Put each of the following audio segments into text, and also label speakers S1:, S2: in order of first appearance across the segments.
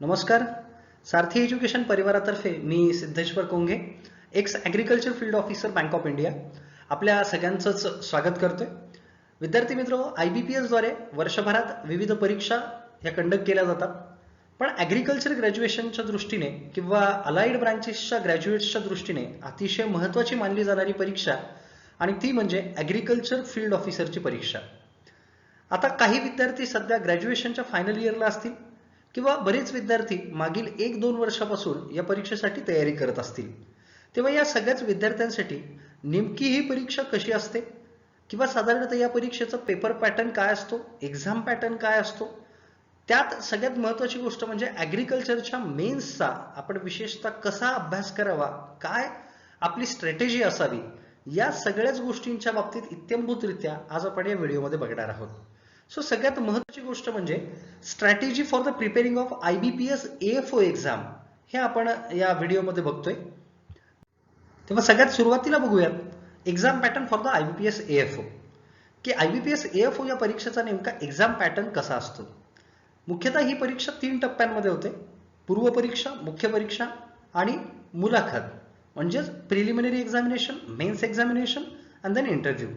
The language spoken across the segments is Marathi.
S1: नमस्कार. सारथी एज्युकेशन परिवारातर्फे मी Siddheshwar Konghe, ex agriculture field officer Bank of India, आपल्या सगळ्यांचंच स्वागत करतोय. विद्यार्थी मित्र, IBPS द्वारे वर्षभरात विविध परीक्षा ह्या कंडक्ट केल्या जातात. पण ॲग्रिकल्चर ग्रॅज्युएशनच्या दृष्टीने किंवा अलाइड ब्रांचेसच्या ग्रॅज्युएट्सच्या दृष्टीने अतिशय महत्त्वाची मानली जाणारी परीक्षा आणि ती म्हणजे ॲग्रिकल्चर फील्ड ऑफिसरची परीक्षा. आता काही विद्यार्थी सध्या ग्रॅज्युएशनच्या फायनल इयरला असतील किंवा बरेच विद्यार्थी मागील 1-2 वर्षापासून या परीक्षेसाठी तयारी करत असतील. तेव्हा या सगळ्याच विद्यार्थ्यांसाठी नेमकी ही परीक्षा कशी असते किंवा साधारणतः या परीक्षेचा पेपर पॅटर्न काय असतो, एक्झाम पॅटर्न काय असतो, त्यात सगळ्यात महत्त्वाची गोष्ट म्हणजे ॲग्रिकल्चरच्या मेन्सचा आपण विशेषतः कसा अभ्यास करावा, काय आपली स्ट्रॅटेजी असावी, या सगळ्याच गोष्टींच्या बाबतीत इत्थंभूतरित्या आज आपण या व्हिडिओमध्ये बघणार आहोत. सो सगळ्यात महत्त्वाची गोष्ट म्हणजे strategy for the preparing of IBPS AFO exam हे आपण या व्हिडिओमध्ये बघतोय. तेव्हा सगळ्यात सुरुवातीला बघूयात exam pattern for the IBPS AFO की IBPS AFO या परीक्षेचा नेमका एक्झाम पॅटर्न कसा असतो. मुख्यतः ही परीक्षा 3 टप्प्यांमध्ये होते: पूर्व परीक्षा, मुख्य परीक्षा आणि मुलाखत, म्हणजेच preliminary examination, mains examination and then interview.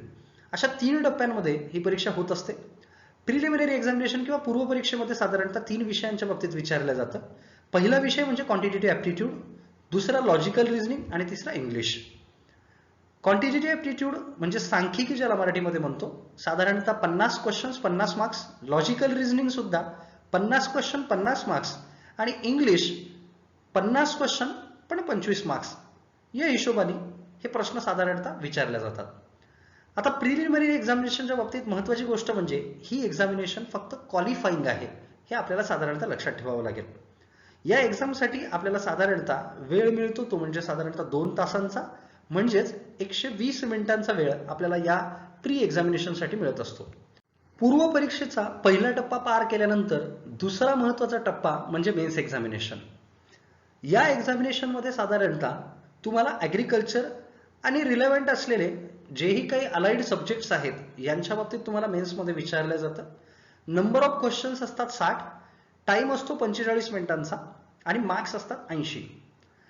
S1: अशा 3 टप्प्यांमध्ये ही परीक्षा होत असते. प्रिलिमिनरी एक्झामिनेशन किंवा पूर्व परीक्षेमध्ये साधारणतः 3 विषयांच्या बाबतीत विचारलं जातं. पहिला विषय म्हणजे क्वांटिटेटिव्ह ॲप्टिट्यूड, दुसरा लॉजिकल रिझनिंग आणि तिसरा इंग्लिश. क्वांटिटेटिव्ह ॲप्टिट्यूड म्हणजे सांख्यिकी ज्याला मराठीमध्ये म्हणतो, साधारणतः 50 क्वेश्चन्स 50 मार्क्स, लॉजिकल रिझनिंग सुद्धा 50 क्वेश्चन 50 मार्क्स आणि इंग्लिश 50 क्वेश्चन पण 25 मार्क्स, या हिशोबाने हे प्रश्न साधारणतः विचारले जातात. आता प्रिलिमिनरी एक्झामिनेशनच्या बाबतीत महत्त्वाची गोष्ट म्हणजे ही एक्झामिनेशन फक्त क्वालिफाईंग आहे, हे आपल्याला साधारणतः लक्षात ठेवावं लागेल. या एक्झामसाठी आपल्याला साधारणतः वेळ मिळतो तो म्हणजे साधारणतः 2 तासांचा, म्हणजेच 120 मिनिटांचा वेळ आपल्याला या प्री एक्झामिनेशनसाठी मिळत असतो. पूर्व परीक्षेचा पहिला टप्पा पार केल्यानंतर दुसरा महत्त्वाचा टप्पा म्हणजे मेन्स एक्झामिनेशन. या एक्झामिनेशनमध्ये साधारणतः तुम्हाला ॲग्रिकल्चर आणि रिलेव्हंट असलेले जेही काही अलाइड सब्जेक्ट्स आहेत यांच्या बाबतीत तुम्हाला मेन्समध्ये विचारलं जातं. नंबर ऑफ क्वेश्चन्स असतात 60, टाइम असतो 45 मिनिटांचा आणि मार्क्स असतात 80.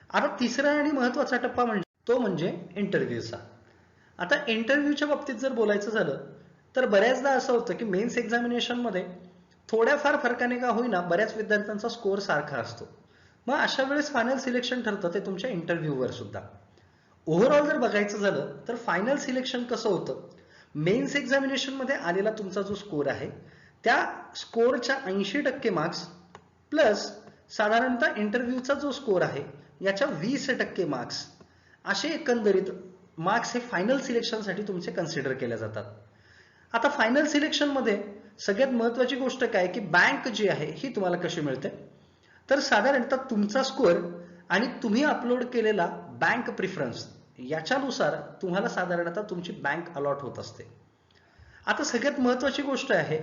S1: आता तिसरा आणि महत्त्वाचा टप्पा म्हणजे इंटरव्ह्यूचा. आता इंटरव्ह्यूच्या बाबतीत जर बोलायचं झालं तर बऱ्याचदा असं होतं की मेन्स एक्झामिनेशनमध्ये थोड्याफार फरकाने का होईना बऱ्याच विद्यार्थ्यांचा स्कोअर सारखा असतो. मग अशा वेळेस फायनल सिलेक्शन ठरतं ते तुमच्या इंटरव्ह्यूवर सुद्धा. ओव्हरऑल जर बघायचं झालं तर फायनल सिलेक्शन कसं होतं, मेन्स एक्झामिनेशनमध्ये आलेला तुमचा जो स्कोअर आहे त्या स्कोअरच्या 80% मार्क्स प्लस साधारणतः इंटरव्ह्यूचा जो स्कोअर आहे याच्या 20% मार्क्स, असे एकंदरीत मार्क्स हे फायनल सिलेक्शनसाठी तुमचे कन्सिडर केले जातात. आता फायनल सिलेक्शनमध्ये सगळ्यात महत्त्वाची गोष्ट काय की बँक जी आहे ही तुम्हाला कशी मिळते, तर साधारणतः तुमचा स्कोअर आणि तुम्ही अपलोड केलेला बँक प्रिफरन्स याच्यानुसार तुम्हाला साधारणतः तुमची बँक अलॉट होत असते. आता सगळ्यात महत्त्वाची गोष्ट आहे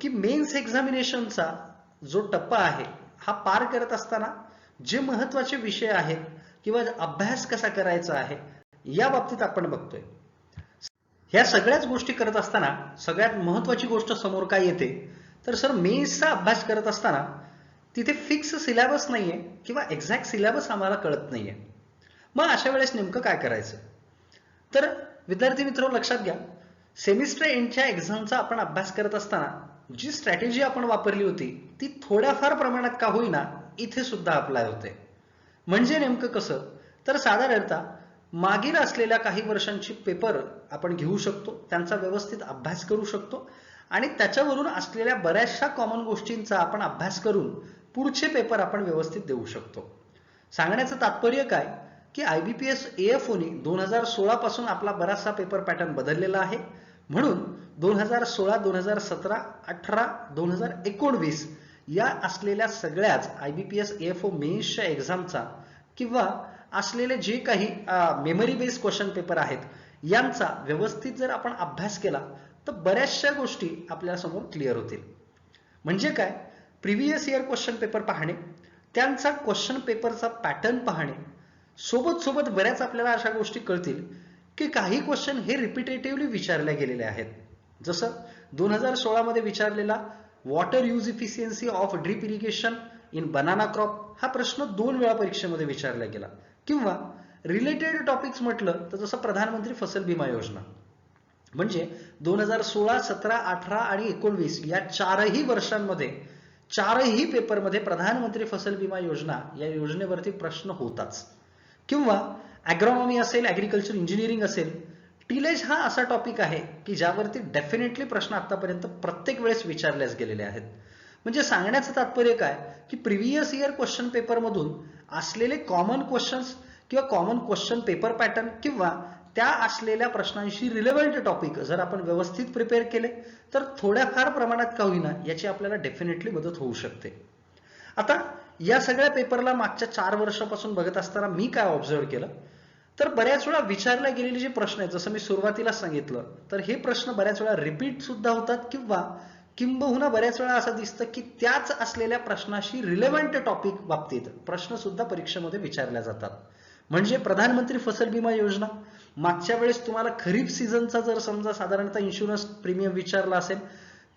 S1: की मेन्स एक्झामिनेशनचा जो टप्पा आहे हा पार करत असताना जे महत्त्वाचे विषय आहेत किंवा अभ्यास कसा करायचा आहे या बाबतीत आपण बघतोय. ह्या सगळ्याच गोष्टी करत असताना सगळ्यात महत्त्वाची गोष्ट समोर काय येते, तर सर मेन्सचा अभ्यास करत असताना तिथे फिक्स सिलेबस नाहीये किंवा एक्झॅक्ट सिलेबस आम्हाला कळत नाहीये. मग अशा वेळेस नेमकं काय करायचं, तर विद्यार्थी मित्र लक्षात घ्या, सेमिस्टर एंडच्या एक्झामचा आपण अभ्यास करत असताना जी स्ट्रॅटेजी आपण वापरली होती ती थोड्याफार प्रमाणात का होईना इथे सुद्धा अप्लाय होते. म्हणजे नेमकं कसं, तर साधारणतः मागील असलेल्या काही वर्षांची पेपर आपण घेऊ शकतो, त्यांचा व्यवस्थित अभ्यास करू शकतो आणि त्याच्यावरून असलेल्या बऱ्याचशा कॉमन गोष्टींचा आपण अभ्यास करून पुढचे पेपर आपण व्यवस्थित देऊ शकतो. सांगण्याचं तात्पर्य काय की IBPS AFOने 2016 पासून आपला बराचसा पेपर पॅटर्न बदललेला आहे. म्हणून 2016, 2017, 18, 2019 या असलेल्या सगळ्याच IBPS AFO मेन्सच्या एक्झामचा किंवा असलेले जे काही मेमरी बेस्ड क्वेश्चन पेपर आहेत यांचा व्यवस्थित जर आपण अभ्यास केला तर बऱ्याचशा गोष्टी आपल्या समोर क्लिअर होतील. म्हणजे काय, प्रिव्हियस इयर क्वेश्चन पेपर पाहणे, त्यांचा क्वेश्चन पेपरचा पॅटर्न पाहणे, सोबत बऱ्याच आपल्याला अशा गोष्टी कळतील की काही क्वेश्चन हे रिपिटेटिव्हली विचारले गेलेले आहेत. जसं 2016 मध्ये विचारलेला water use efficiency of drip irrigation in banana crop हा प्रश्न 2 वेळा परीक्षेमध्ये विचारला गेला. किंवा रिलेटेड टॉपिक्स म्हटलं तर जसं प्रधानमंत्री फसल बीमा योजना, म्हणजे 2016, 17, 18 आणि 19 या 4ही वर्षांमध्ये 4ही पेपरमध्ये प्रधानमंत्री फसल बीमा योजना या योजनेवरती प्रश्न होताच. किंवा ॲग्रॉनॉमी असेल, ॲग्रिकल्चर इंजिनिअरिंग असेल, टिलेज हा असा टॉपिक आहे की ज्यावरती डेफिनेटली प्रश्न आतापर्यंत प्रत्येक वेळेस विचारलेच गेलेले आहेत. म्हणजे सांगण्याचं तात्पर्य काय की प्रिव्हियस इयर क्वेश्चन पेपरमधून असलेले कॉमन क्वेश्चन्स किंवा कॉमन क्वेश्चन पेपर पॅटर्न किंवा त्या असलेल्या प्रश्नांशी रिलेव्हंट टॉपिक जर आपण व्यवस्थित प्रिपेअर केले तर थोड्याफार प्रमाणात का होईना याची आपल्याला डेफिनेटली मदत होऊ शकते. आता या सगळ्या पेपरला मागच्या 4 वर्षापासून बघत असताना मी काय ऑब्झर्व केलं तर बऱ्याच वेळा विचारल्या गेलेले जे प्रश्न आहेत, जसं मी सुरुवातीला सांगितलं, तर हे प्रश्न बऱ्याच वेळा रिपीट सुद्धा होतात किंवा किंबहुना बऱ्याच वेळा असं दिसतं की त्याच असलेल्या प्रश्नाशी रिलेव्हंट टॉपिक बाबतीत प्रश्न सुद्धा परीक्षेमध्ये विचारल्या जातात. म्हणजे प्रधानमंत्री फसल बीमा योजना मागच्या वेळेस तुम्हाला खरीप सीझनचा जर समजा साधारणतः इन्शुरन्स प्रीमियम विचारला असेल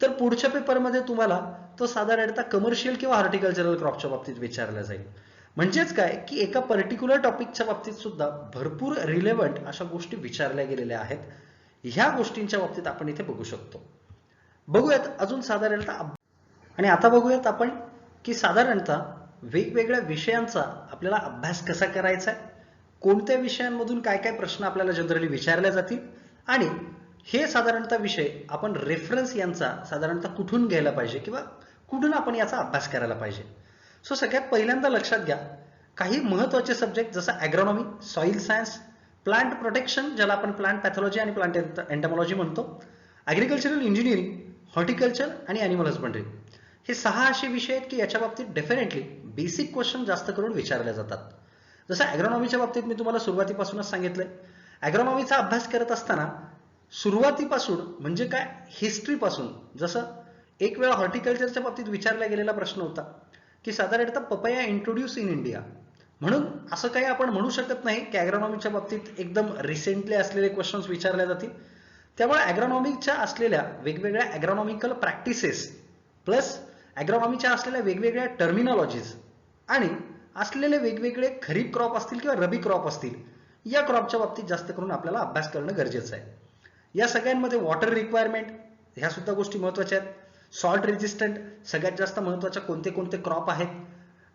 S1: तर पुढच्या पेपरमध्ये तुम्हाला तो साधारणतः कमर्शियल किंवा हॉर्टिकल्चरल क्रॉपच्या बाबतीत विचारला जाईल. म्हणजेच काय की एका पर्टिक्युलर टॉपिकच्या बाबतीत सुद्धा भरपूर रिलेव्हंट अशा गोष्टी विचारल्या गेलेल्या आहेत. ह्या गोष्टींच्या बाबतीत आपण इथे बघू शकतो. बघूयात अजून साधारणतः, आणि आता बघूयात आपण की साधारणतः वेगवेगळ्या विषयांचा आपल्याला अभ्यास कसा करायचा आहे, कोणत्या विषयांमधून काय काय प्रश्न आपल्याला जनरली विचारले जातील आणि हे साधारणतः विषय आपण रेफरन्स यांचा साधारणतः कुठून घ्यायला पाहिजे किंवा कुठून आपण याचा अभ्यास करायला पाहिजे. सो सगळ्यात पहिल्यांदा लक्षात घ्या काही महत्त्वाचे सब्जेक्ट जसं ॲग्रॉनॉमी, सॉइल सायन्स, प्लांट प्रोटेक्शन ज्याला आपण प्लांट पॅथॉलॉजी आणि प्लांट एंटमॉलॉजी म्हणतो, ॲग्रिकल्चरल इंजिनिअरिंग, हॉर्टिकल्चर आणि ॲनिमल हजबंड्री, हे 6 असे विषय आहेत की याच्या बाबतीत डेफिनेटली बेसिक क्वेश्चन जास्त करून विचारले जातात. जसं ॲग्रॉनॉमीच्या बाबतीत मी तुम्हाला सुरुवातीपासूनच सांगितलंय, ॲग्रॉनॉमीचा अभ्यास करत असताना सुरुवातीपासून म्हणजे काय हिस्ट्रीपासून, जसं एक वेळा हॉर्टिकल्चरच्या बाबतीत विचारला गेलेला प्रश्न होता की साधारणतः पपया इंट्रोड्यूस इन इंडिया, म्हणून असं काही आपण म्हणू शकत नाही की ॲग्रॉनॉमीच्या बाबतीत एकदम रिसेंटली असलेले क्वेश्चन्स विचारले जातील. त्यामुळे ॲग्रॉनॉमीच्या असलेल्या वेगवेगळ्या ॲग्रॉनॉमिकल प्रॅक्टिसेस प्लस ॲग्रॉनॉमीच्या असलेल्या वेगवेगळ्या टर्मिनॉलॉजीज आणि असलेले वेगवेगळे खरीप क्रॉप असतील किंवा रबी क्रॉप असतील, या क्रॉपच्या बाबतीत जास्त करून आपल्याला अभ्यास करणं गरजेचं आहे. या सगळ्यांमध्ये वॉटर रिक्वायरमेंट ह्या सुद्धा गोष्टी महत्त्वाच्या आहेत. सॉल्ट रेजिस्टंट सगळ्यात जास्त महत्त्वाच्या कोणते कोणते क्रॉप आहेत,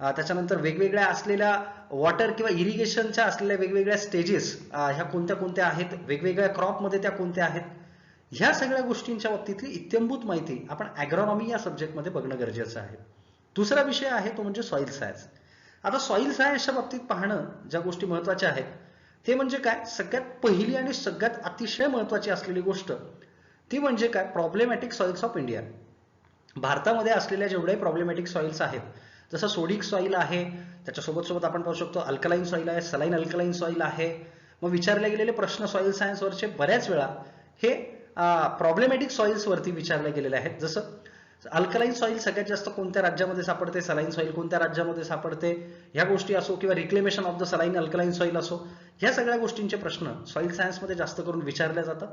S1: त्याच्यानंतर वेगवेगळ्या असलेल्या वॉटर किंवा इरिगेशनच्या असलेल्या वेगवेगळ्या स्टेजेस ह्या कोणत्या कोणत्या आहेत, वेगवेगळ्या क्रॉपमध्ये त्या कोणत्या आहेत, ह्या सगळ्या गोष्टींच्या बाबतीतली इत्यंभूत माहिती आपण ॲग्रॉनॉमी या सब्जेक्टमध्ये बघणं गरजेचं आहे. दुसरा विषय आहे तो म्हणजे सॉइल सायन्स. आता सॉइल सायन्सच्या बाबतीत पाहणं ज्या गोष्टी महत्त्वाच्या आहेत ते म्हणजे काय, सगळ्यात पहिली आणि सगळ्यात अतिशय महत्त्वाची असलेली गोष्ट ती म्हणजे काय, प्रॉब्लेमॅटिक सॉइल्स ऑफ इंडिया. भारतामध्ये असलेल्या जेवढ्याही प्रॉब्लेमॅटिक सॉइल्स आहेत, जसं सोडिक सॉइल आहे, त्याच्यासोबत सोबत आपण पाहू शकतो अल्कलाईन सॉइल आहे, सलाईन अल्कलाईन सॉइल आहे. मग विचारले गेलेले प्रश्न सॉइल सायन्सवरचे बऱ्याच वेळा हे प्रॉब्लेमॅटिक सॉइल्सवरती विचारले गेलेले आहेत. जसं अल्कलाईन सॉइल सगळ्यात जास्त कोणत्या राज्यामध्ये सापडते, सलाईन सॉइल कोणत्या राज्यामध्ये सापडते, ह्या गोष्टी असो किंवा reclamation of the saline alkaline soil असो, ह्या सगळ्या गोष्टींचे प्रश्न सॉइल सायन्समध्ये जास्त करून विचारले जातात.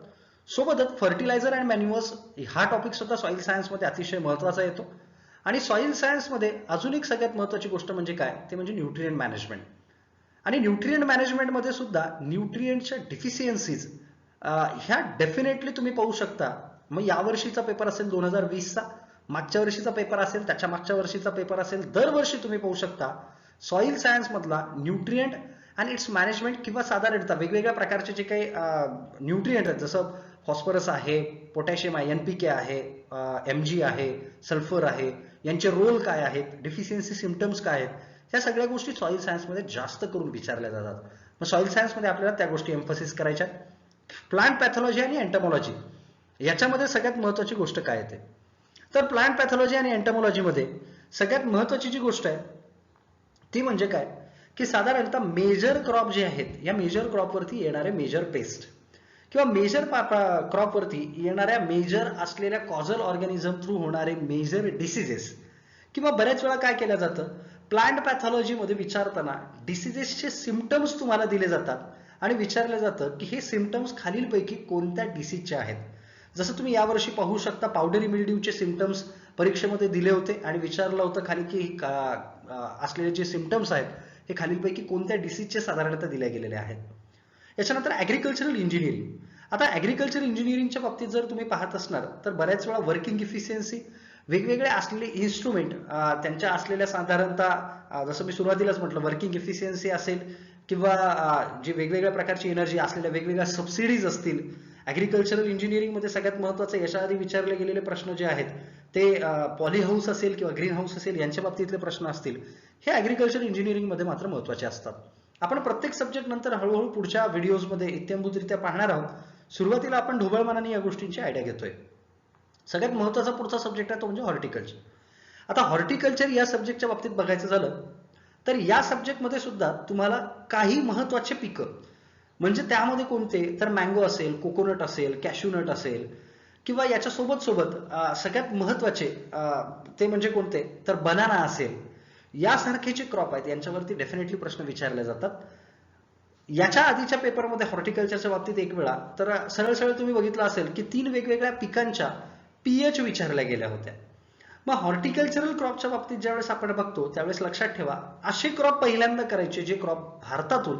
S1: सोबतच फर्टिलायझर अँड मॅन्युअर्स हा टॉपिक सुद्धा सॉइल सायन्समध्ये अतिशय महत्त्वाचा येतो. आणि सॉइल सायन्समध्ये अजून एक सगळ्यात महत्त्वाची गोष्ट म्हणजे काय, ते म्हणजे न्यूट्रिएंट मॅनेजमेंट. आणि न्यूट्रिएंट मॅनेजमेंटमध्ये सुद्धा न्यूट्रिएंटच्या डिफिशियन्सीज ह्या डेफिनेटली तुम्ही पाहू शकता. मग यावर्षीचा पेपर असेल 2020चा, मागच्या वर्षीचा पेपर असेल, त्याच्या मागच्या वर्षीचा पेपर असेल, दरवर्षी तुम्ही पाहू शकता सॉइल सायन्स मधला न्यूट्रिएंट आणि इट्स मॅनेजमेंट किंवा साधारणतः वेगवेगळ्या प्रकारचे जे काही न्यूट्रिएंट आहेत, जसं फॉस्फरस आहे, पोटॅशियम आहे, NPK आहे, MG आहे, सल्फर आहे, यांचे रोल काय आहेत, डिफिशियन्सी सिम्पटम्स काय आहेत, या सगळ्या गोष्टी सॉइल सायन्समध्ये जास्त करून विचारल्या जातात. मग सॉइल सायन्समध्ये आपल्याला त्या गोष्टी एम्फसिस करायच्या. प्लांट पॅथॉलॉजी आणि एंटमॉलॉजी याच्यामध्ये सगळ्यात महत्त्वाची गोष्ट काय येते, तर प्लांट पॅथॉलॉजी आणि एंटमॉलॉजीमध्ये सगळ्यात महत्त्वाची जी गोष्ट आहे ती म्हणजे काय की साधारणतः मेजर क्रॉप जे आहेत, या मेजर क्रॉपवरती येणारे मेजर पेस्ट किंवा मेजर क्रॉपवरती येणाऱ्या मेजर असलेल्या कॉझल ऑर्गॅनिझम थ्रू होणारे मेजर डिसीजेस, किंवा बऱ्याच वेळा काय केलं जातं प्लांट पॅथॉलॉजीमध्ये विचारताना डिसीजेसचे सिम्पटम्स तुम्हाला दिले जातात आणि विचारलं जातं की हे सिम्पटम्स खालीलपैकी कोणत्या डिसीजचे आहेत. जसं तुम्ही यावर्षी पाहू शकता पावडरी मिल्ड्यूचे सिम्पटम्स परीक्षेमध्ये दिले होते आणि विचारलं होतं खाली की असलेले जे सिम्पटम्स आहेत हे खालीलपैकी कोणत्या डिसीजचे साधारणतः दिले गेलेले आहेत. याच्यानंतर ॲग्रिकल्चरल इंजिनिअरिंग. आता ॲग्रिकल्चर इंजिनिअरिंगच्या बाबतीत जर तुम्ही पाहत असणार तर बऱ्याच वेळा वर्किंग इफिशियन्सी, वेगवेगळे असलेले इन्स्ट्रुमेंट, त्यांच्या असलेल्या साधारणतः जसं मी सुरुवातीलाच म्हटलं वर्किंग इफिशियन्सी असेल किंवा जे वेगवेगळ्या प्रकारची एनर्जी असलेल्या वेगवेगळ्या सबसिडीज असतील. ॲग्रिकल्चरल इंजिनिअरिंगमध्ये सगळ्यात महत्त्वाचं याच्या आधी विचारले गेलेले प्रश्न जे आहेत ते पॉली हाऊस असेल किंवा ग्रीन हाऊस असेल यांच्या बाबतीतले प्रश्न असतील, हे ॲग्रिकल्चर इंजिनिअरिंगमध्ये मात्र महत्त्वाचे असतात. आपण प्रत्येक सब्जेक्ट नंतर हळूहळू पुढच्या व्हिडिओजमध्ये इत्थंभूतरित्या पाहणार आहोत. सुरुवातीला आपण ढोबळमानाने या गोष्टींची आयडिया घेतोय. सगळ्यात महत्त्वाचा पुढचा सब्जेक्ट आहे तो म्हणजे हॉर्टिकल्चर. आता हॉर्टिकल्चर या सब्जेक्टच्या बाबतीत बघायचं झालं तर या सब्जेक्टमध्ये सुद्धा तुम्हाला काही महत्त्वाचे पिकं, म्हणजे त्यामध्ये कोणते तर मँगो असेल, कोकोनट असेल, कॅश्यूनट असेल किंवा याच्या सोबत सगळ्यात महत्त्वाचे ते म्हणजे कोणते तर बनाना असेल, यासारखे जे क्रॉप आहेत यांच्यावरती डेफिनेटली प्रश्न विचारले जातात. याच्या आधीच्या पेपरमध्ये हॉर्टिकल्चरच्या बाबतीत एक वेळा तर सरळ सरळ तुम्ही बघितलं असेल की 3 वेगवेगळ्या पिकांच्या पीएच विचारल्या गेल्या होत्या. मग हॉर्टिकल्चरल क्रॉपच्या बाबतीत ज्यावेळेस आपण बघतो त्यावेळेस लक्षात ठेवा असे क्रॉप पहिल्यांदा करायचे जे क्रॉप भारतातून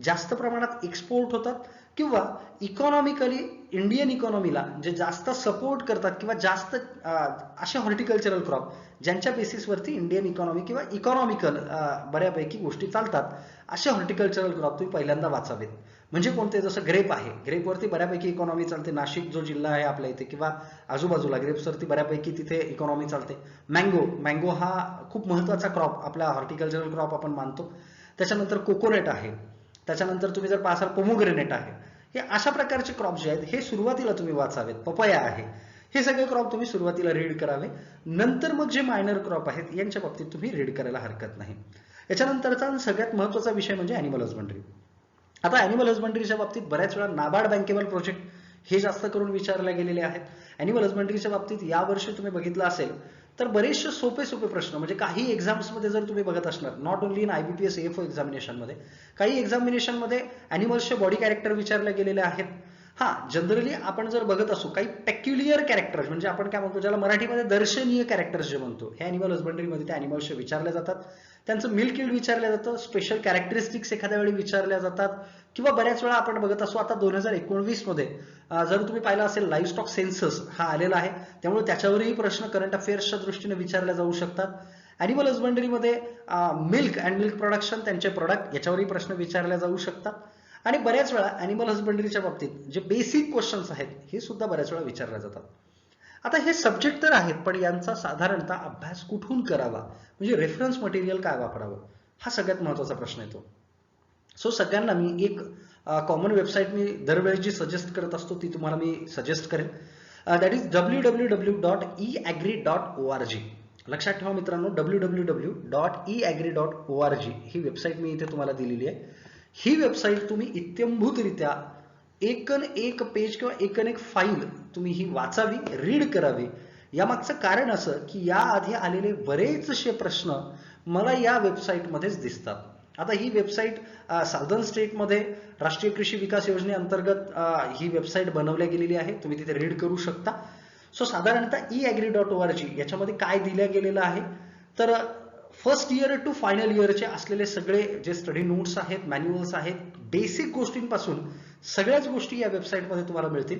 S1: जास्त प्रमाणात एक्सपोर्ट होतात किंवा इकॉनॉमिकली इंडियन इकॉनॉमीला जे जास्त सपोर्ट करतात किंवा जास्त असे हॉर्टिकल्चरल क्रॉप ज्यांच्या बेसिसवरती इंडियन इकॉनॉमी किंवा इकॉनॉमिकल बऱ्यापैकी गोष्टी चालतात, असे हॉर्टिकल्चरल क्रॉप तुम्ही पहिल्यांदा वाचावेत. म्हणजे कोणते, जसं ग्रेप आहे, ग्रेपवरती बऱ्यापैकी इकॉनॉमी चालते. नाशिक जो जिल्हा आहे आपल्या इथे किंवा आजूबाजूला ग्रेप्सवरती बऱ्यापैकी तिथे इकॉनॉमी चालते. मँगो हा खूप महत्त्वाचा क्रॉप आपला हॉर्टिकल्चरल क्रॉप आपण मानतो. त्याच्यानंतर कोकोनट आहे, त्याच्यानंतर तुम्ही जर पाहाल पोमोग्रेनेट आहे. हे अशा प्रकारचे क्रॉप जे आहेत हे सुरुवातीला तुम्ही वाचावेत. पपया आहे, हे सगळे क्रॉप तुम्ही सुरुवातीला रीड करावे. नंतर मग जे मायनर क्रॉप आहेत यांच्या बाबतीत तुम्ही रीड करायला हरकत नाही. याच्यानंतरचा सगळ्यात महत्त्वाचा विषय म्हणजे ॲनिमल हजबंड्री. आता ॲनिमल हजबंड्रीच्या बाबतीत बऱ्याच वेळा नाबार्ड बँकेबल प्रोजेक्ट हे जास्त करून विचारले गेलेले आहेत. ॲनिमल हजबंड्रीच्या बाबतीत यावर्षी तुम्ही बघितलं असेल तर बरेचसे सोपे प्रश्न, म्हणजे काही एक्झाम्समध्ये जर तुम्ही बघत असणार, not only in IBPS AFO एक्झामिनेशनमध्ये, काही एक्झामिनेशनमध्ये ॲनिमल्सचे बॉडी कॅरेक्टर विचारले गेलेले आहेत. जनरली आपण जर बघत असू काही पेक्युलियर कॅरेक्टर्स, म्हणजे आपण काय म्हणतो ज्याला मराठीमध्ये दर्शनीय कॅरेक्टर्स जे म्हणतो, हे ॲनिमल हजबंड्रीमध्ये त्या ॲनिमल्सचे विचारले जातात. त्यांचं मिल्क यील्ड विचारलं जातं, स्पेशल कॅरेक्टरिस्टिक्स एखाद्या वेळी विचारल्या जातात किंवा बऱ्याच वेळा आपण बघत असू आता 2019 मध्ये जर तुम्ही पाहिलं असेल लाईव्ह स्टॉक सेन्सस हा आलेला आहे, त्यामुळे त्याच्यावरही प्रश्न करंट अफेअर्सच्या दृष्टीने विचारले जाऊ शकतात. ॲनिमल हजबंड्रीमध्ये मिल्क अँड मिल्क प्रोडक्शन, त्यांचे प्रोडक्ट, याच्यावरही प्रश्न विचारले जाऊ शकतात. आणि बऱ्याच वेळा ॲनिमल हजबंड्रीच्या बाबतीत जे बेसिक क्वेश्चन्स आहेत हे सुद्धा बऱ्याच वेळा विचारले जातात. आता हे सब्जेक्ट तर आहेत, पण यांचा साधारणतः अभ्यास कुठून करावा, म्हणजे रेफरन्स मटेरियल काय वापरावं, हा सगळ्यात महत्त्वाचा प्रश्न येतो. सो सगळ्यांना मी एक कॉमन वेबसाईट मी दरवेळी जी सजेस्ट करत असतो ती तुम्हाला मी सजेस्ट करेन. That is www.eagri.org. लक्षात ठेवा मित्रांनो, www.eagri.org ही वेबसाईट मी इथे तुम्हाला दिलेली आहे. ही वेबसाईट तुम्ही इत्थंभूतरित्या एकन एक पेज किंवा एकन एक फाईल तुम्ही ही वाचावी, रीड करावी. यामागचं कारण असं की याआधी आलेले बरेचसे प्रश्न मला या वेबसाईटमध्येच दिसतात. आता ही वेबसाईट साऊदर्न स्टेटमध्ये राष्ट्रीय कृषी विकास योजनेअंतर्गत ही वेबसाईट बनवल्या गेलेली आहे, तुम्ही तिथे रीड करू शकता. सो साधारणतः eagri.org याच्यामध्ये काय दिल्या गेलेलं आहे तर फर्स्ट इयर टू फायनल इयरचे असलेले सगळे जे स्टडी नोट्स आहेत, मॅन्युअल्स आहेत, बेसिक गोष्टींपासून सगळ्याच गोष्टी या वेबसाईटमध्ये तुम्हाला मिळतील.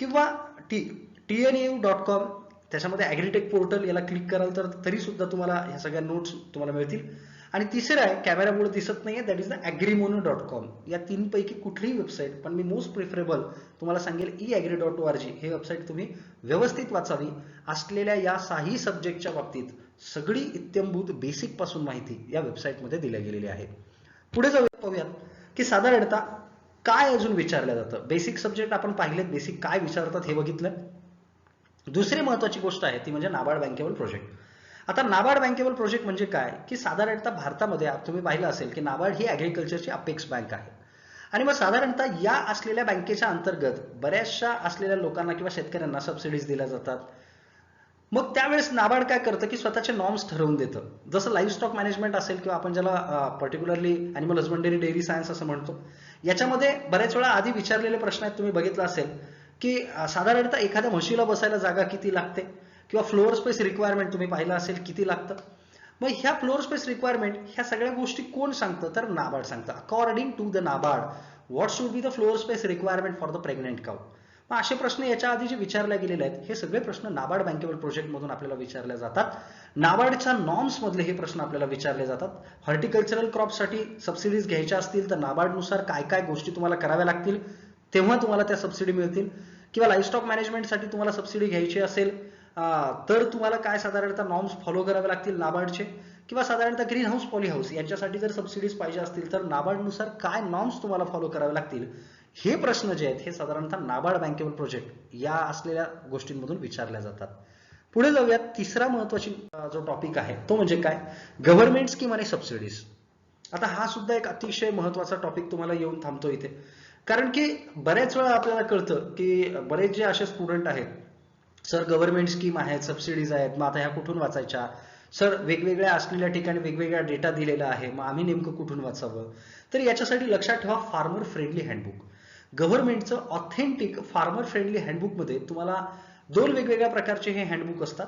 S1: किंवा tnau.com त्याच्यामध्ये ॲग्रीटेक पोर्टल याला क्लिक कराल तर तरी सुद्धा तुम्हाला ह्या सगळ्या नोट्स तुम्हाला मिळतील. आणि तिसरं आहे, कॅमेरामुळे दिसत नाहीये, दॅट इज द agrimono.com. या तीनपैकी कुठलीही वेबसाईट, पण मी मोस्ट प्रिफरेबल तुम्हाला सांगेल eagri.org हे वेबसाईट तुम्ही व्यवस्थित वाचावी. असलेल्या या 6 सब्जेक्टच्या बाबतीत सगळी इत्थंभूत बेसिक पासून माहिती या वेबसाईटमध्ये दिल्या गेलेली आहे. पुढे जाऊया, पाहूयात की साधारणतः काय अजून विचारलं जातं. बेसिक सब्जेक्ट आपण पाहिलेत, बेसिक काय विचारतात हे बघितलं. दुसरी महत्वाची गोष्ट आहे ती म्हणजे नाबार्ड बँकेबल प्रोजेक्ट. आता नाबार्ड बँकेबल प्रोजेक्ट म्हणजे काय की साधारणतः भारतामध्ये तुम्ही पाहिलं असेल की नाबार्ड ही ॲग्रिकल्चरची अपेक्स बँक आहे. आणि मग साधारणतः या असलेल्या बँकेच्या अंतर्गत बऱ्याचशा असलेल्या लोकांना किंवा शेतकऱ्यांना सबसिडीज दिल्या जातात. मग त्यावेळेस नाबार्ड काय करतं की स्वतःचे नॉर्म्स ठरवून देतं. जसं लाईव्ह स्टॉक मॅनेजमेंट असेल किंवा आपण ज्याला particularly animal husbandry dairy science असं म्हणतो, याच्यामध्ये बऱ्याच वेळा आधी विचारलेले प्रश्न आहेत, तुम्ही बघितलं असेल की साधारणतः एखाद्या म्हशीला बसायला जागा किती लागते किंवा फ्लोअर स्पेस रिक्वायरमेंट तुम्ही पाहिलं असेल किती लागतं. मग ह्या फ्लोअर स्पेस रिक्वायरमेंट ह्या सगळ्या गोष्टी कोण सांगतं, तर नाबार्ड सांगतं. According to the NABARD what should be the floor space requirement for the pregnant cow. मग असे प्रश्न याच्या आधी जे विचारले गेलेले आहेत हे सगळे प्रश्न नाबार्ड बँकेबल प्रोजेक्ट मधून आपल्याला विचारले जातात. नाबार्डच्या नॉर्म्स मधले हे प्रश्न आपल्याला विचारले जातात. हॉर्टिकल्चरल क्रॉपसाठी सबसिडीज घ्यायच्या असतील तर नाबार्डनुसार काय काय गोष्टी तुम्हाला कराव्या लागतील तेव्हा तुम्हाला त्या सबसिडी मिळतील. किंवा लाईव्हस्टॉक मॅनेजमेंटसाठी तुम्हाला सबसिडी घ्यायची असेल तर तुम्हाला काय साधारणतः नॉर्म्स फॉलो करावे लागतील नाबार्डचे. किंवा साधारणतः ग्रीन हाऊस पॉली हाऊस यांच्यासाठी जर सबसिडीज पाहिजे असतील तर नाबार्डनुसार काय नॉर्म्स तुम्हाला फॉलो करावे लागतील, हे प्रश्न जे आहेत हे साधारणतः नाबार्ड बँकेबल प्रोजेक्ट या असलेल्या गोष्टींमधून विचारल्या जातात. पुढे जाऊयात. तिसरा महत्वाची जो टॉपिक आहे तो म्हणजे काय, गव्हर्नमेंट स्कीम आणि सबसिडीज. आता हा सुद्धा एक अतिशय महत्वाचा टॉपिक तुम्हाला येऊन थांबतो इथे, कारण की बऱ्याच वेळा आपल्याला कळतं की बरेच जे असे स्टुडंट आहेत, सर गव्हर्नमेंट स्कीम आहेत, सबसिडीज आहेत, मग आता ह्या कुठून वाचायच्या, सर वेगवेगळ्या असलेल्या ठिकाणी वेगवेगळा डेटा दिलेला आहे, मग आम्ही नेमकं कुठून वाचावं. तर याच्यासाठी लक्षात ठेवा फार्मर फ्रेंडली हँडबुक. गव्हर्नमेंटचं ऑथेंटिक फार्मर फ्रेंडली हँडबुकमध्ये तुम्हाला दोन वेगवेगळ्या प्रकारचे हे हँडबुक असतात.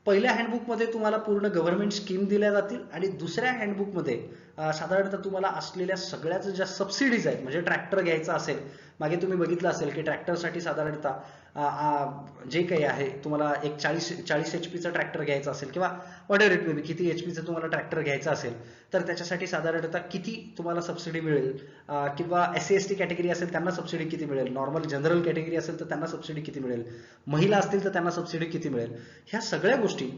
S1: पहिल्या हँडबुकमध्ये तुम्हाला पूर्ण गव्हर्नमेंट स्कीम दिल्या जातील आणि दुसऱ्या हँडबुकमध्ये साधारणतः तुम्हाला असलेल्या सगळ्याच ज्या सबसिडीज आहेत, म्हणजे ट्रॅक्टर घ्यायचा असेल, मागे तुम्ही बघितलं असेल की ट्रॅक्टरसाठी साधारणतः जे काही आहे तुम्हाला एक 40 HP चा ट्रॅक्टर घ्यायचा असेल किंवा वॉटेवर इट मे बी किती HP चा तुम्हाला ट्रॅक्टर घ्यायचा असेल तर त्याच्यासाठी साधारणतः किती तुम्हाला सबसिडी मिळेल, किंवा SC ST कॅटेगरी असेल त्यांना सबसिडी किती मिळेल, नॉर्मल जनरल कॅटेगरी असेल तर त्यांना सबसिडी किती मिळेल, महिला असतील तर त्यांना सबसिडी किती मिळेल, ह्या सगळ्या गोष्टी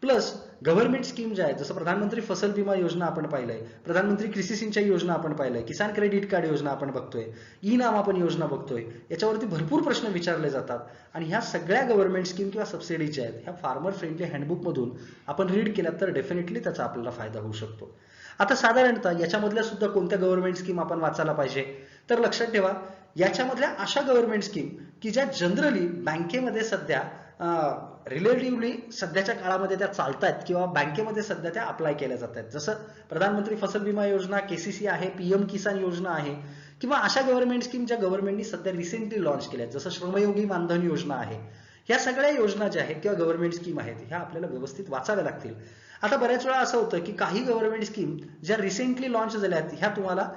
S1: प्लस गव्हर्नमेंट स्कीम ज्या आहेत, जसं प्रधानमंत्री फसल बीमा योजना आपण पाहिलंय, प्रधानमंत्री कृषी सिंचाई योजना आपण पाहिलंय, किसान क्रेडिट कार्ड योजना आपण बघतोय, ई नाम आपण योजना बघतोय, याच्यावरती भरपूर प्रश्न विचारले जातात. आणि ह्या सगळ्या गव्हर्नमेंट स्कीम किंवा सबसिडीज ज्या आहेत ह्या फार्मर फ्रेंडली हँडबुक मधून आपण रीड केल्या तर डेफिनेटली त्याचा आपल्याला फायदा होऊ शकतो. आता साधारणतः याच्यामधल्या सुद्धा कोणत्या गव्हर्नमेंट स्कीम आपण वाचायला पाहिजे, तर लक्षात ठेवा याच्यामधल्या अशा गव्हर्नमेंट स्कीम की ज्या जनरली बँकेमध्ये सध्या रिलेटिव्हली सध्याच्या काळामध्ये त्या चालतायत किंवा बँकेमध्ये सध्या त्या अप्लाय केल्या जात आहेत. जसं प्रधानमंत्री फसल बीमा योजना, KCC आहे, PM किसान योजना आहे, किंवा अशा गव्हर्नमेंट स्कीम ज्या गव्हर्नमेंटनी सध्या रिसेंटली लॉन्च केल्या जसं श्रमयोगी मानधन योजना आहे. ह्या सगळ्या योजना ज्या आहेत किंवा गव्हर्नमेंट स्कीम आहेत ह्या आपल्याला व्यवस्थित वाचाव्या लागतील. आता बऱ्याच वेळा असं होतं की काही गव्हर्नमेंट स्कीम ज्या रिसेंटली लॉन्च झाल्या आहेत ह्या तुम्हाला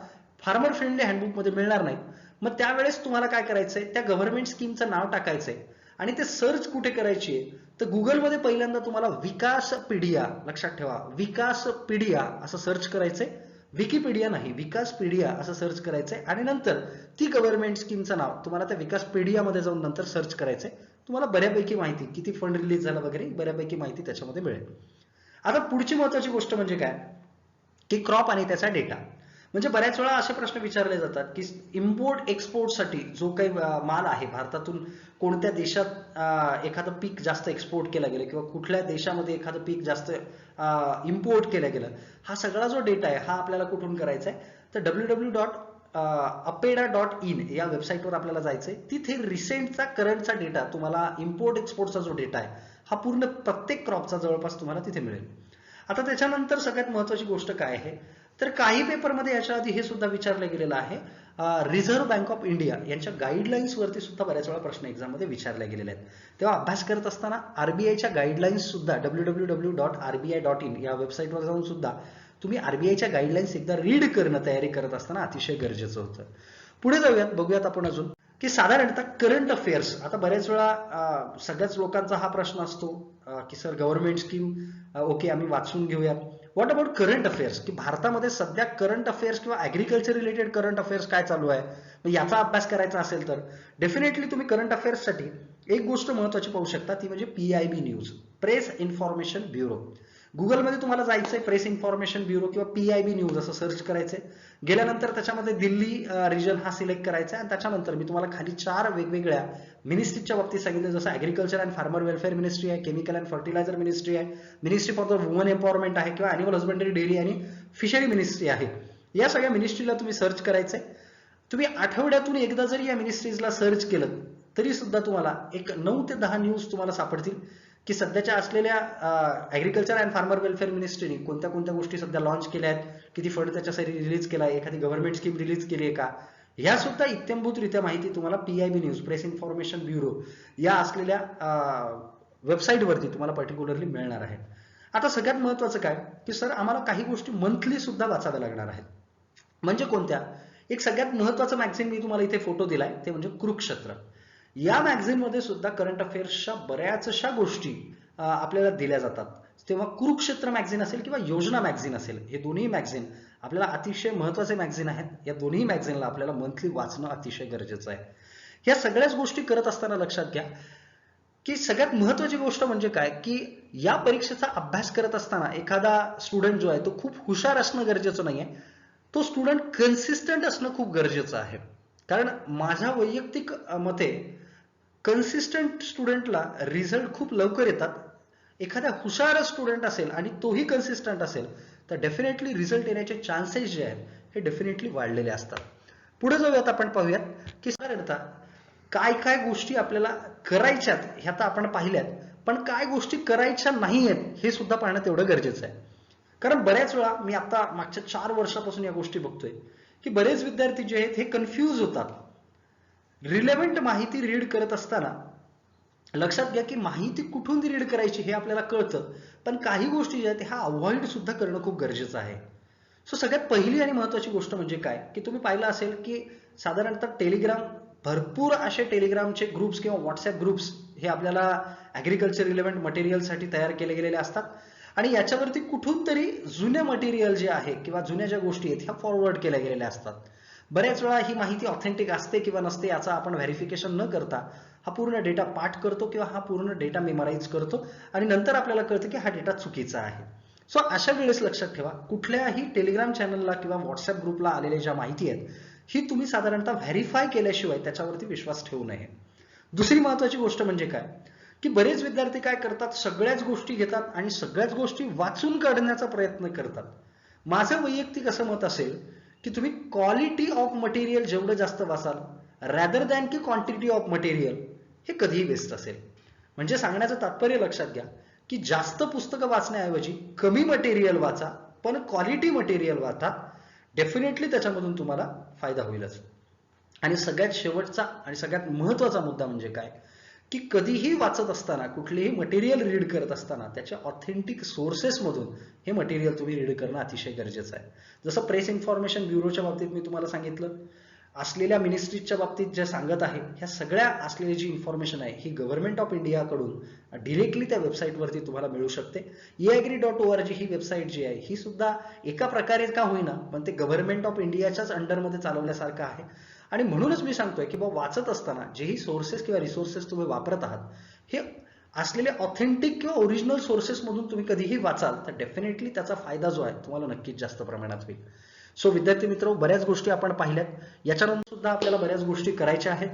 S1: फार्मर फ्रेंडली हँडबुक मध्ये मिळणार नाहीत. मग त्यावेळेस तुम्हाला काय करायचंय, त्या गव्हर्नमेंट स्कीमचं नाव टाकायचंय आणि ते सर्च कुठे करायची, तर गुगलमध्ये पहिल्यांदा तुम्हाला विकासपीडिया, लक्षात ठेवा विकासपीडिया असं सर्च करायचंय, विकिपीडिया नाही विकासपीडिया असं सर्च करायचंय आणि नंतर ती गव्हर्नमेंट स्कीमचं नाव तुम्हाला त्या विकासपीडियामध्ये जाऊन नंतर सर्च करायचंय. तुम्हाला बऱ्यापैकी माहिती किती फंड रिलीज झाला वगैरे बऱ्यापैकी माहिती त्याच्यामध्ये मिळेल. आता पुढची महत्वाची गोष्ट म्हणजे काय की क्रॉप आणि त्याचा डेटा. म्हणजे बऱ्याच वेळा असे प्रश्न विचारले जातात की इम्पोर्ट एक्सपोर्टसाठी जो काही माल आहे भारतातून कोणत्या देशात एखादं पीक जास्त एक्सपोर्ट केलं गेलं किंवा कुठल्या देशामध्ये एखादं पीक जास्त इम्पोर्ट केलं गेलं, हा सगळा जो डेटा आहे हा आपल्याला कुठून करायचा आहे, तर www.apeda.in या वेबसाईटवर आपल्याला जायचंय. तिथे रिसेंटचा करंटचा डेटा तुम्हाला इम्पोर्ट एक्सपोर्टचा जो डेटा आहे हा पूर्ण प्रत्येक क्रॉपचा जवळपास तुम्हाला तिथे मिळेल. आता त्याच्यानंतर सगळ्यात महत्वाची गोष्ट काय आहे, तर काही पेपरमध्ये याच्या आधी हे सुद्धा विचारलं गेलेलं आहे, रिझर्व्ह बँक ऑफ इंडिया यांच्या गाईडलाईन्स वरती सुद्धा बऱ्याच वेळा प्रश्न एक्झाम मध्ये विचारले गेलेले आहेत. तेव्हा अभ्यास करत असताना RBIच्या गाईडलाईन्स सुद्धा www.rbi.in या वेबसाईटवर जाऊन सुद्धा तुम्ही RBIच्या गाईडलाईन्स एकदा रीड करणं तयारी करत असताना अतिशय गरजेचं होतं. पुढे जाऊयात, बघूयात आपण अजून की साधारणतः करंट अफेअर्स. आता बऱ्याच वेळा सगळ्याच लोकांचा हा प्रश्न असतो की सर गव्हर्नमेंट स्कीम ओके आम्ही वाचून घेऊयात, व्हॉट अबाउट करंट अफेअर्स, की भारतामध्ये सध्या करंट अफेअर्स किंवा ऍग्रिकल्चर रिलेटेड करंट अफेअर्स काय चालू आहे, याचा अभ्यास करायचा असेल तर डेफिनेटली तुम्ही करंट अफेअर्स साठी एक गोष्ट महत्वाची पाहू शकता, ती म्हणजे PIB news, press information bureau. गुगलमध्ये तुम्हाला जायचंय, प्रेस इन्फॉर्मेशन ब्युरो किंवा PIB न्यूज असं सर्च करायचंय. गेल्यानंतर त्याच्यामध्ये दिल्ली रिजन हा सिलेक्ट करायचा आणि त्याच्यानंतर मी तुम्हाला खाली 4 वेगवेगळ्या मिनिस्ट्रीच्या बाबतीत सांगितलं, जसं agriculture and farmer welfare ministry आहे, केमिकल अँड फर्टिलायझर मिनिस्ट्री आहे, ministry for the woman empowerment आहे किंवा अॅनिमल हजबंडरी डेअरी आणि फिशरी मिनिस्ट्री आहे. या सगळ्या मिनिस्ट्रीला तुम्ही सर्च करायचंय. तुम्ही आठवड्यातून एकदा जरी या मिनिस्ट्रीजला सर्च केलं तरी सुद्धा तुम्हाला एक 9 ते 10 न्यूज तुम्हाला सापडतील की सध्याच्या असलेल्या ऍग्रिकल्चर अँड फार्मर वेलफेअर मिनिस्ट्रीने कोणत्या कोणत्या गोष्टी सध्या लॉन्च केल्या आहेत, किती फंड त्याच्यासाठी रिलीज केला आहे, एखादी गव्हर्नमेंट स्कीम रिलीज केली आहे का, ह्या सुद्धा इत्यंभूतरित्या माहिती तुम्हाला PIB news, press information bureau या असलेल्या वेबसाईटवरती तुम्हाला पर्टिक्युलरली मिळणार आहे. आता सगळ्यात महत्वाचं काय की सर आम्हाला काही गोष्टी मंथली सुद्धा वाचाव्या लागणार आहेत. म्हणजे कोणत्या? एक सगळ्यात महत्वाचं मॅगझिन मी तुम्हाला इथे फोटो दिलाय ते म्हणजे कुरुक्षेत्र. या मॅगझिन मध्ये सुद्धा करंट अफेअर्सच्या बऱ्याचशा गोष्टी आपल्याला दिल्या जातात. तेव्हा कुरुक्षेत्र मॅगझिन असेल किंवा योजना मॅगझिन असेल, हे दोन्ही मॅगझिन आपल्याला अतिशय महत्वाचे मॅगझिन आहेत. या दोन्ही मॅगझिनला आपल्याला मंथली वाचणं अतिशय गरजेचं आहे. या सगळ्याच गोष्टी करत असताना लक्षात घ्या की सगळ्यात महत्वाची गोष्ट म्हणजे काय की या परीक्षेचा अभ्यास करत असताना एखादा स्टुडंट जो आहे तो खूप हुशार असणं गरजेचं नाहीये, तो स्टुडंट कन्सिस्टंट असणं खूप गरजेचं आहे. कारण माझ्या वैयक्तिक मते कन्सिस्टंट स्टुडंटला रिझल्ट खूप लवकर येतात. एखादा हुशार स्टुडंट असेल आणि तोही कन्सिस्टंट असेल तर डेफिनेटली रिझल्ट येण्याचे चान्सेस जे आहेत हे डेफिनेटली वाढलेले असतात. पुढे जाऊयात, आपण पाहूयात की साधारणतः काय काय गोष्टी आपल्याला करायच्यात ह्या तर आपण पाहिल्यात, पण काय गोष्टी करायच्या नाहीयेत हे सुद्धा पाहणं तेवढं गरजेचं आहे. कारण बऱ्याच वेळा मी आता मागच्या 4 वर्षापासून या गोष्टी बघतोय की बरेच विद्यार्थी जे आहेत हे कन्फ्यूज होतात. रिलेव्हंट माहिती रीड करत असताना लक्षात घ्या की माहिती कुठून रीड करायची हे आपल्याला कळतं, पण काही गोष्टी ज्या आहेत ह्या अवॉइड सुद्धा करणं खूप गरजेचं आहे. सो सगळ्यात पहिली आणि महत्वाची गोष्ट म्हणजे काय की तुम्ही पाहिलं असेल की साधारणतः टेलिग्राम, भरपूर असे टेलिग्रामचे ग्रुप्स किंवा व्हॉट्सअप ग्रुप्स हे आपल्याला ॲग्रिकल्चर रिलेव्हंट मटेरियलसाठी तयार केले गेलेले असतात आणि याच्यावरती कुठून तरी जुने मटेरियल जे आहे किंवा जुन्या ज्या गोष्टी आहेत ह्या फॉरवर्ड केल्या गेलेल्या असतात. बऱ्याच वेळा ही माहिती ऑथेंटिक असते किंवा नसते याचा आपण व्हेरिफिकेशन न करता हा पूर्ण डेटा पाठ करतो किंवा हा पूर्ण डेटा मेमराईज करतो आणि नंतर आपल्याला कळतं की हा डेटा चुकीचा आहे. सो अशा वेळेस लक्षात ठेवा, कुठल्याही टेलिग्राम चॅनलला किंवा व्हॉट्सअप ग्रुपला आलेल्या ज्या माहिती आहेत ही तुम्ही साधारणतः व्हेरीफाय केल्याशिवाय त्याच्यावरती विश्वास ठेवू नये. दुसरी महत्वाची गोष्ट म्हणजे काय की बरेच विद्यार्थी काय करतात, सगळ्याच गोष्टी घेतात आणि सगळ्याच गोष्टी वाचून काढण्याचा प्रयत्न करतात. माझं वैयक्तिक असं मत असेल की तुम्ही क्वालिटी ऑफ मटेरियल जेवढं जास्त वाचाल रॅदर दॅन की क्वांटिटी ऑफ मटेरियल, हे कधीही बेस्ट असेल. म्हणजे सांगण्याचं तात्पर्य लक्षात घ्या की जास्त पुस्तकं वाचण्याऐवजी कमी मटेरियल वाचा, पण क्वालिटी मटेरियल वाचा. डेफिनेटली त्याच्यामधून तुम्हाला फायदा होईलच. आणि सगळ्यात शेवटचा आणि सगळ्यात महत्वाचा मुद्दा म्हणजे काय की कधीही वाचत असताना, कुठलेही मटेरियल रीड करत असताना त्याच्या ऑथेंटिक सोर्सेसमधून हे मटेरियल तुम्ही रीड करणं अतिशय गरजेचं आहे. जसं प्रेस इन्फॉर्मेशन ब्युरोच्या बाबतीत मी तुम्हाला सांगितलं, असलेल्या मिनिस्ट्रीजच्या बाबतीत जे सांगत आहे ह्या सगळ्या असलेली जी इन्फॉर्मेशन आहे ही गव्हर्नमेंट ऑफ इंडियाकडून डिरेक्टली त्या वेबसाईटवरती तुम्हाला मिळू शकते. eagri.org ही वेबसाईट जी आहे ही सुद्धा एका प्रकारे का होईना पण ते गव्हर्नमेंट ऑफ इंडियाच्याच अंडरमध्ये चालवल्यासारखं आहे. आणि म्हणूनच मी सांगतोय की बाबा वाचत असताना जेही सोर्सेस किंवा रिसोर्सेस तुम्ही वापरत आहात हे असलेले ऑथेंटिक किंवा ओरिजिनल सोर्सेस मधून तुम्ही कधीही वाचाल तर डेफिनेटली त्याचा फायदा जो आहे तुम्हाला नक्कीच जास्त प्रमाणात होईल. सो विद्यार्थी मित्र, बऱ्याच गोष्टी आपण पाहिल्यात, याच्यानंतर सुद्धा आपल्याला बऱ्याच गोष्टी करायच्या आहेत.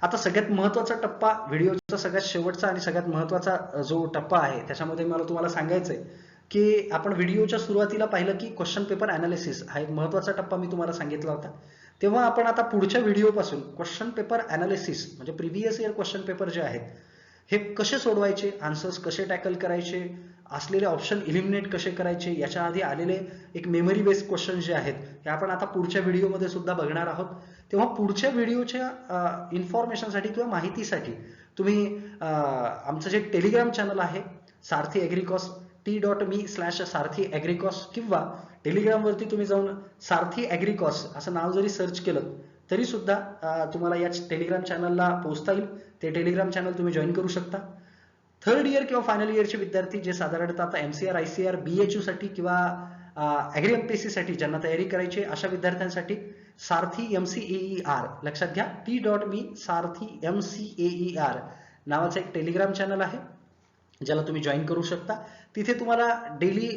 S1: आता सगळ्यात महत्वाचा टप्पा, व्हिडिओचा सगळ्यात शेवटचा आणि सगळ्यात महत्वाचा जो टप्पा आहे त्याच्यामध्ये मला तुम्हाला सांगायचंय की आपण व्हिडिओच्या सुरुवातीला पाहिलं की क्वेश्चन पेपर अनालिसिस हा एक महत्वाचा टप्पा मी तुम्हाला सांगितला होता. तेव्हा आपण आता पुढच्या व्हिडिओपासून क्वेश्चन पेपर अनालिसिस म्हणजे प्रिव्हियस इयर क्वेश्चन पेपर जे आहेत हे कसे सोडवायचे, आन्सर्स कसे टॅकल करायचे, असलेले ऑप्शन इलिमिनेट कसे करायचे, याच्या आधी आलेले एक मेमरी बेस्ड क्वेश्चन जे आहेत हे आपण आता पुढच्या व्हिडिओमध्ये सुद्धा बघणार आहोत. तेव्हा पुढच्या व्हिडिओच्या इन्फॉर्मेशनसाठी किंवा माहितीसाठी तुम्ही आमचं जे टेलिग्राम चॅनल आहे सारथी ॲग्रिकॉस t.me/सारथी ॲग्रिकॉस किंवा टेलिग्रामवरती तुम्ही जाऊन सारथी ॲग्रिकॉस असं नाव जरी सर्च केलं तरी सुद्धा तुम्हाला या टेलिग्राम चॅनलला पोहोचता येईल. ते टेलिग्राम चॅनल तुम्ही जॉईन करू शकता. थर्ड इयर किंवा फायनल इयरचे विद्यार्थी जे साधारणतः आता MCR, ICR, BHU साठी किंवा ॲग्री MPSC साठी ज्यांना तयारी करायची अशा विद्यार्थ्यांसाठी सारथी MCAER, लक्षात घ्या t.me/सारथी MCAER नावाचं एक टेलिग्राम चॅनल आहे ज्याला तुम्ही जॉईन करू शकता. तिथे तुम्हाला डेली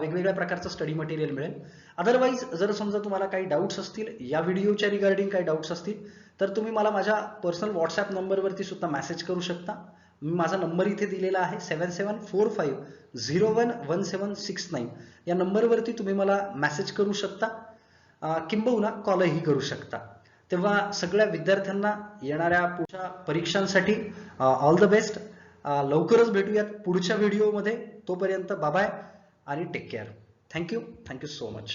S1: वेगवेगळ्या प्रकारचं स्टडी मटेरियल मिळेल. अदरवाईज जर समजा तुम्हाला काही डाऊट्स असतील या व्हिडिओच्या रिगार्डिंग काही डाऊट्स असतील तर तुम्ही मला माझ्या पर्सनल व्हॉट्सअप नंबरवरती सुद्धा मेसेज करू शकता. मी माझा नंबर इथे दिलेला आहे 7745011769 या नंबरवरती तुम्ही मला मेसेज करू शकता किंबहुना कॉलही करू शकता. तेव्हा सगळ्या विद्यार्थ्यांना येणाऱ्या पुढच्या परीक्षांसाठी ऑल द बेस्ट. लवकरच भेटूयात पुढच्या व्हिडिओमध्ये. तोपर्यंत बाय आणि take care. Thank you so much.